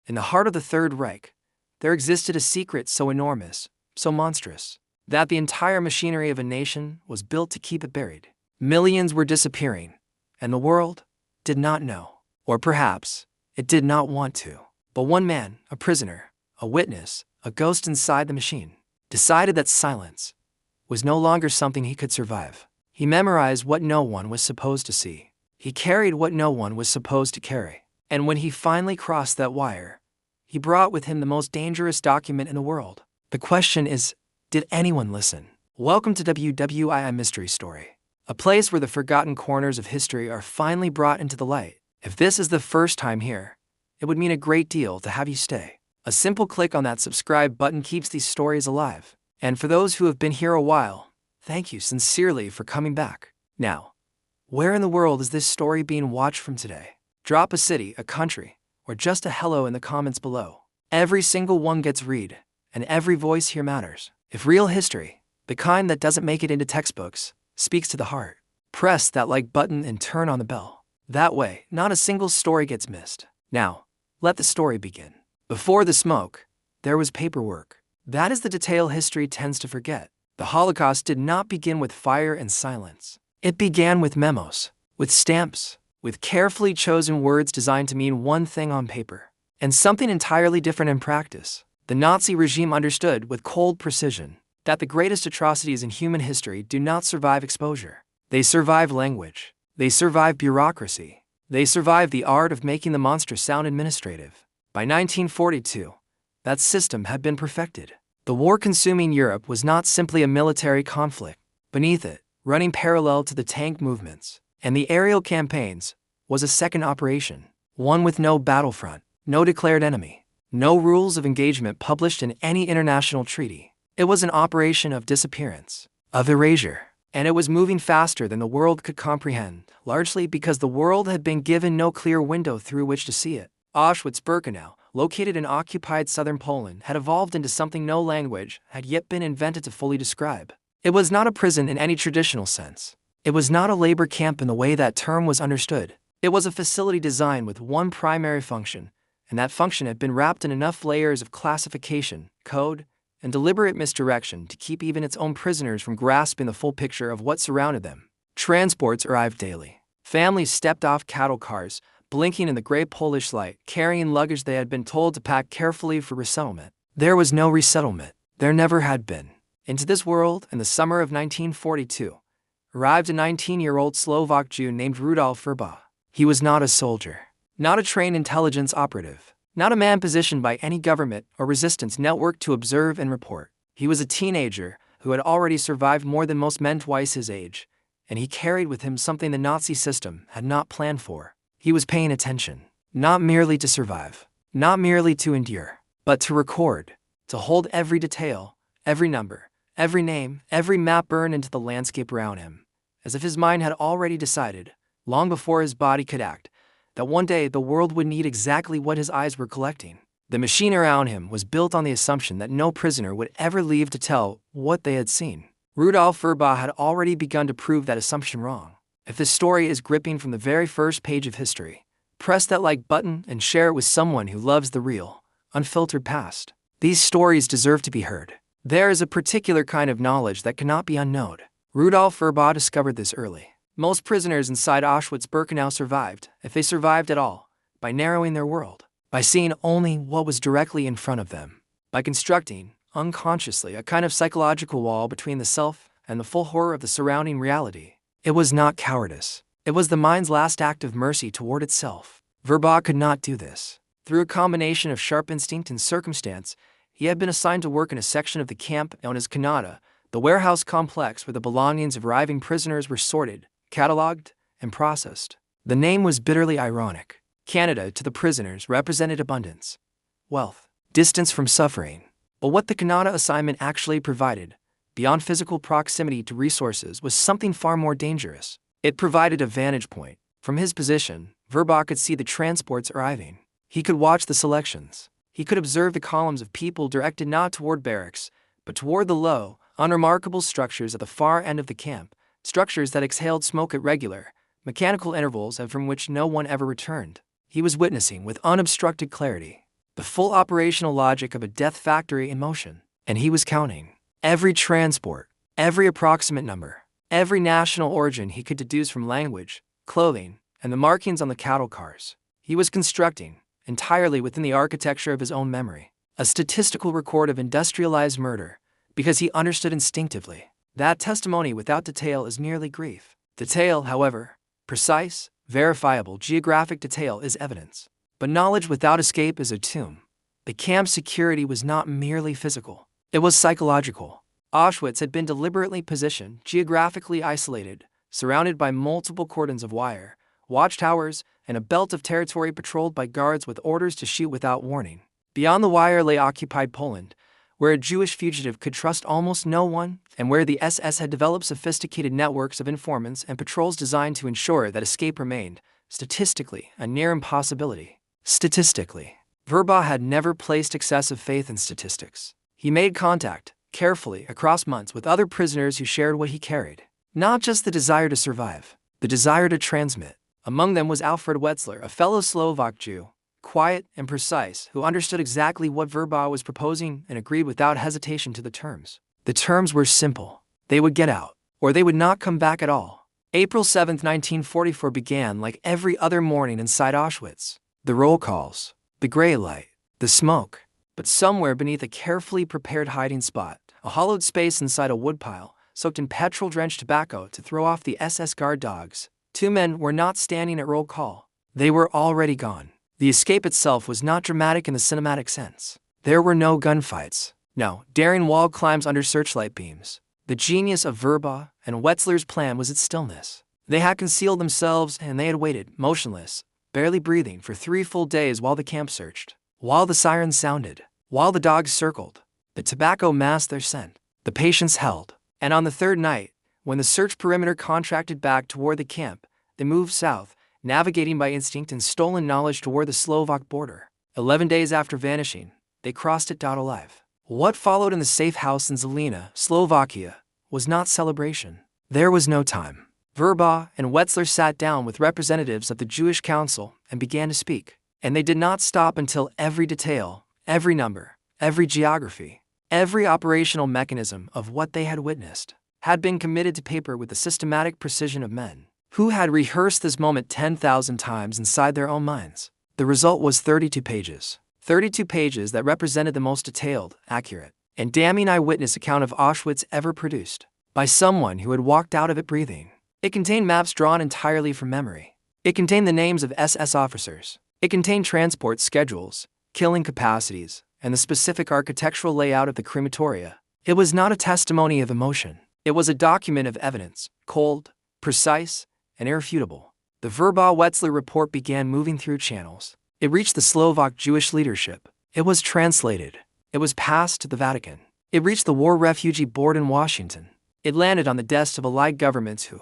In the heart of the Third Reich, there existed a secret so enormous, so monstrous, that the entire machinery of a nation was built to keep it buried. Millions were disappearing, and the world did not know. Or perhaps, it did not want to. But one man, a prisoner, a witness, a ghost inside the machine, decided that silence was no longer something he could survive. He memorized what no one was supposed to see. He carried what no one was supposed to carry. And when he finally crossed that wire, he brought with him the most dangerous document in the world. The question is, did anyone listen? Welcome to WWII Mystery Story, a place where the forgotten corners of history are finally brought into the light. If this is the first time here, it would mean a great deal to have you stay. A simple click on that subscribe button keeps these stories alive. And for those who have been here a while, thank you sincerely for coming back. Now, where in the world is this story being watched from today? Drop a city, a country, or just a hello in the comments below. Every single one gets read, and every voice here matters. If real history, the kind that doesn't make it into textbooks, speaks to the heart, press that like button and turn on the bell. That way, not a single story gets missed. Now, let the story begin. Before the smoke, there was paperwork. That is the detail history tends to forget. The Holocaust did not begin with fire and silence. It began with memos, with stamps, with carefully chosen words designed to mean one thing on paper, and something entirely different in practice. The Nazi regime understood with cold precision that the greatest atrocities in human history do not survive exposure. They survive language. They survive bureaucracy. They survive the art of making the monster sound administrative. By 1942, that system had been perfected. The war-consuming Europe was not simply a military conflict. Beneath it, running parallel to the tank movements and the aerial campaigns, was a second operation, one with no battlefront, no declared enemy, no rules of engagement published in any international treaty. It was an operation of disappearance, of erasure, and it was moving faster than the world could comprehend, largely because the world had been given no clear window through which to see it. Auschwitz-Birkenau, located in occupied southern Poland, had evolved into something no language had yet been invented to fully describe. It was not a prison in any traditional sense. It was not a labor camp in the way that term was understood. It was a facility designed with one primary function, and that function had been wrapped in enough layers of classification, code, and deliberate misdirection to keep even its own prisoners from grasping the full picture of what surrounded them. Transports arrived daily. Families stepped off cattle cars, blinking in the gray Polish light, carrying luggage they had been told to pack carefully for resettlement. There was no resettlement. There never had been. Into this world, in the summer of 1942, arrived a 19-year-old Slovak Jew named Rudolf Vrba. He was not a soldier, not a trained intelligence operative, not a man positioned by any government or resistance network to observe and report. He was a teenager who had already survived more than most men twice his age, and he carried with him something the Nazi system had not planned for. He was paying attention, not merely to survive, not merely to endure, but to record, to hold every detail, every number, every name, every map burned into the landscape around him, as if his mind had already decided, long before his body could act, that one day the world would need exactly what his eyes were collecting. The machine around him was built on the assumption that no prisoner would ever leave to tell what they had seen. Rudolf Vrba had already begun to prove that assumption wrong. If this story is gripping from the very first page of history, press that like button and share it with someone who loves the real, unfiltered past. These stories deserve to be heard. There is a particular kind of knowledge that cannot be unknown. Rudolf Vrba discovered this early. Most prisoners inside Auschwitz-Birkenau survived, if they survived at all, by narrowing their world, by seeing only what was directly in front of them, by constructing, unconsciously, a kind of psychological wall between the self and the full horror of the surrounding reality. It was not cowardice. It was the mind's last act of mercy toward itself. Vrba could not do this. Through a combination of sharp instinct and circumstance, he had been assigned to work in a section of the camp known as Kanada, the warehouse complex where the belongings of arriving prisoners were sorted, catalogued, and processed. The name was bitterly ironic. Canada, to the prisoners, represented abundance, wealth, distance from suffering. But what the Kanada assignment actually provided, beyond physical proximity to resources, was something far more dangerous. It provided a vantage point. From his position, Vrba could see the transports arriving. He could watch the selections. He could observe the columns of people directed not toward barracks, but toward the low, unremarkable structures at the far end of the camp, structures that exhaled smoke at regular, mechanical intervals and from which no one ever returned. He was witnessing with unobstructed clarity the full operational logic of a death factory in motion. And he was counting. Every transport, every approximate number, every national origin he could deduce from language, clothing, and the markings on the cattle cars. He was constructing, entirely within the architecture of his own memory, a statistical record of industrialized murder, because he understood instinctively that testimony without detail is merely grief. Detail, however, precise, verifiable geographic detail is evidence. But knowledge without escape is a tomb. The camp's security was not merely physical, it was psychological. Auschwitz had been deliberately positioned, geographically isolated, surrounded by multiple cordons of wire, watchtowers, and a belt of territory patrolled by guards with orders to shoot without warning. Beyond the wire lay occupied Poland, where a Jewish fugitive could trust almost no one, and where the SS had developed sophisticated networks of informants and patrols designed to ensure that escape remained, statistically, a near impossibility. Statistically, Verba had never placed excessive faith in statistics. He made contact, carefully, across months with other prisoners who shared what he carried. Not just the desire to survive, the desire to transmit. Among them was Alfred Wetzler, a fellow Slovak Jew, quiet and precise, who understood exactly what Verba was proposing and agreed without hesitation to the terms. The terms were simple. They would get out, or they would not come back at all. April 7, 1944 began like every other morning inside Auschwitz. The roll calls, the gray light, the smoke. But somewhere beneath a carefully prepared hiding spot, a hollowed space inside a woodpile, soaked in petrol-drenched tobacco to throw off the SS guard dogs, two men were not standing at roll call. They were already gone. The escape itself was not dramatic in the cinematic sense. There were no gunfights. No daring wall climbs under searchlight beams. The genius of Verba and Wetzler's plan was its stillness. They had concealed themselves and they had waited, motionless, barely breathing, for 3 full days while the camp searched. While the sirens sounded, while the dogs circled, the tobacco masked their scent. The patience held. And on the 3rd night, when the search perimeter contracted back toward the camp, they moved south, navigating by instinct and stolen knowledge toward the Slovak border. 11 days after vanishing, they crossed it alive. What followed in the safe house in Zelina, Slovakia, was not celebration. There was no time. Verba and Wetzler sat down with representatives of the Jewish Council and began to speak. And they did not stop until every detail, every number, every geography, every operational mechanism of what they had witnessed had been committed to paper with the systematic precision of men who had rehearsed this moment 10,000 times inside their own minds. The result was 32 pages. 32 pages that represented the most detailed, accurate, and damning eyewitness account of Auschwitz ever produced by someone who had walked out of it breathing. It contained maps drawn entirely from memory. It contained the names of SS officers. It contained transport schedules, killing capacities, and the specific architectural layout of the crematoria. It was not a testimony of emotion. It was a document of evidence, cold, precise, and irrefutable. The Verba-Wetzler report began moving through channels. It reached the Slovak Jewish leadership. It was translated. It was passed to the Vatican. It reached the War Refugee Board in Washington. It landed on the desks of allied governments who,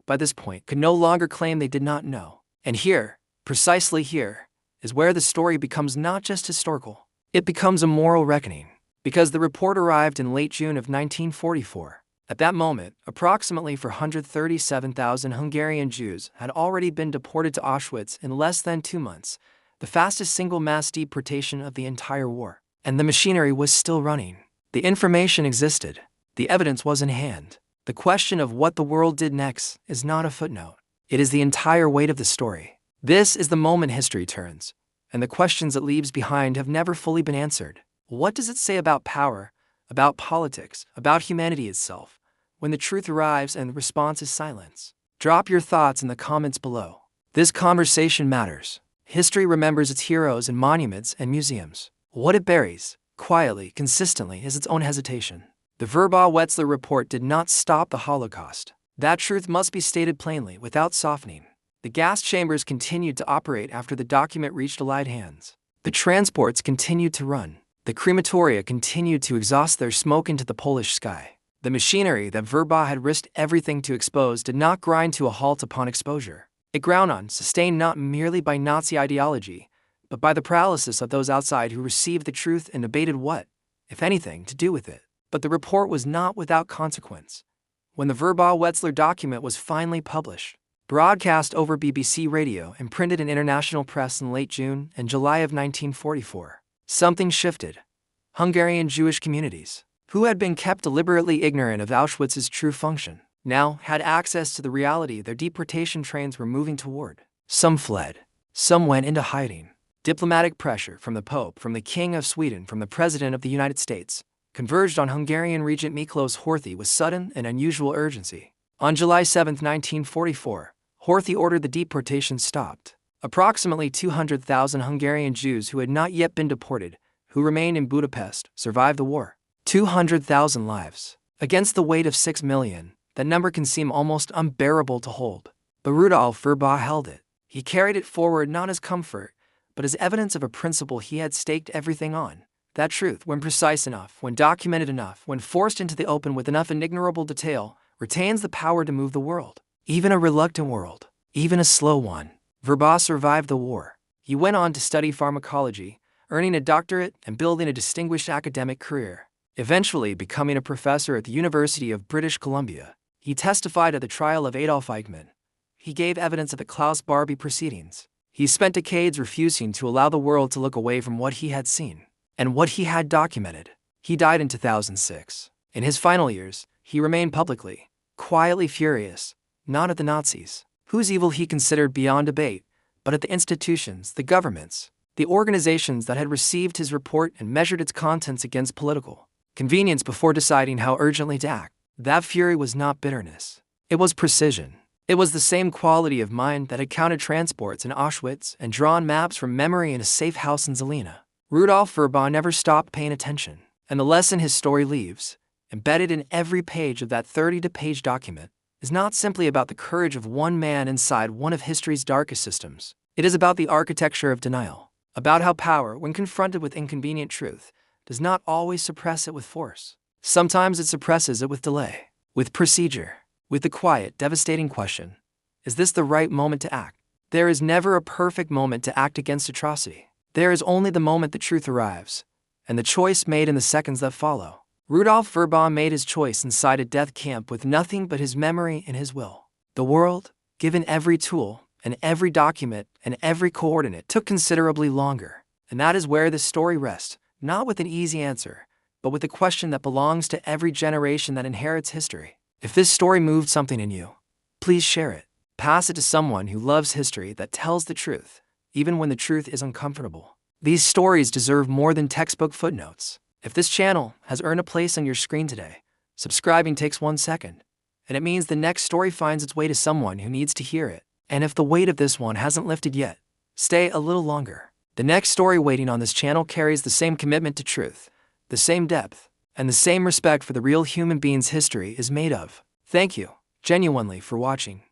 by this point, could no longer claim they did not know. And here, precisely here, is where the story becomes not just historical. It becomes a moral reckoning. Because the report arrived in late June of 1944. At that moment, approximately 437,000 Hungarian Jews had already been deported to Auschwitz in less than 2 months, the fastest single mass deportation of the entire war. And the machinery was still running. The information existed. The evidence was in hand. The question of what the world did next is not a footnote. It is the entire weight of the story. This is the moment history turns, and the questions it leaves behind have never fully been answered. What does it say about power, about politics, about humanity itself, when the truth arrives and the response is silence? Drop your thoughts in the comments below. This conversation matters. History remembers its heroes in monuments and museums. What it buries, quietly, consistently, is its own hesitation. The Verba-Wetzler report did not stop the Holocaust. That truth must be stated plainly, without softening. The gas chambers continued to operate after the document reached Allied hands. The transports continued to run. The crematoria continued to exhaust their smoke into the Polish sky. The machinery that Verba had risked everything to expose did not grind to a halt upon exposure. It ground on, sustained not merely by Nazi ideology, but by the paralysis of those outside who received the truth and debated what, if anything, to do with it. But the report was not without consequence. When the Verba-Wetzler document was finally published, broadcast over BBC radio and printed in international press in late June and July of 1944, something shifted. Hungarian Jewish communities, who had been kept deliberately ignorant of Auschwitz's true function, now had access to the reality their deportation trains were moving toward. Some fled. Some went into hiding. Diplomatic pressure from the Pope, from the King of Sweden, from the President of the United States, converged on Hungarian Regent Miklos Horthy with sudden and unusual urgency. On July 7, 1944, Horthy ordered the deportation stopped. Approximately 200,000 Hungarian Jews who had not yet been deported, who remained in Budapest, survived the war. 200,000 lives. Against the weight of 6 million, that number can seem almost unbearable to hold. But Rudolf Verba held it. He carried it forward not as comfort, but as evidence of a principle he had staked everything on. That truth, when precise enough, when documented enough, when forced into the open with enough inignorable detail, retains the power to move the world. Even a reluctant world. Even a slow one. Verba survived the war. He went on to study pharmacology, earning a doctorate and building a distinguished academic career. Eventually becoming a professor at the University of British Columbia, he testified at the trial of Adolf Eichmann. He gave evidence at the Klaus Barbie proceedings. He spent decades refusing to allow the world to look away from what he had seen and what he had documented. He died in 2006. In his final years, he remained publicly, quietly furious, not at the Nazis, whose evil he considered beyond debate, but at the institutions, the governments, the organizations that had received his report and measured its contents against political convenience before deciding how urgently to act. That fury was not bitterness. It was precision. It was the same quality of mind that had counted transports in Auschwitz and drawn maps from memory in a safe house in Zelina. Rudolf Verba never stopped paying attention, and the lesson his story leaves, embedded in every page of that 30-page document, is not simply about the courage of one man inside one of history's darkest systems. It is about the architecture of denial, about how power, when confronted with inconvenient truth, does not always suppress it with force. Sometimes it suppresses it with delay, with procedure, with the quiet, devastating question, is this the right moment to act? There is never a perfect moment to act against atrocity. There is only the moment the truth arrives, and the choice made in the seconds that follow. Rudolf Verba made his choice inside a death camp with nothing but his memory and his will. The world, given every tool, and every document, and every coordinate, took considerably longer. And that is where this story rests, not with an easy answer, but with a question that belongs to every generation that inherits history. If this story moved something in you, please share it. Pass it to someone who loves history that tells the truth, even when the truth is uncomfortable. These stories deserve more than textbook footnotes. If this channel has earned a place on your screen today, subscribing takes 1 second, and it means the next story finds its way to someone who needs to hear it. And if the weight of this one hasn't lifted yet, stay a little longer. The next story waiting on this channel carries the same commitment to truth, the same depth, and the same respect for the real human beings history is made of. Thank you, genuinely, for watching.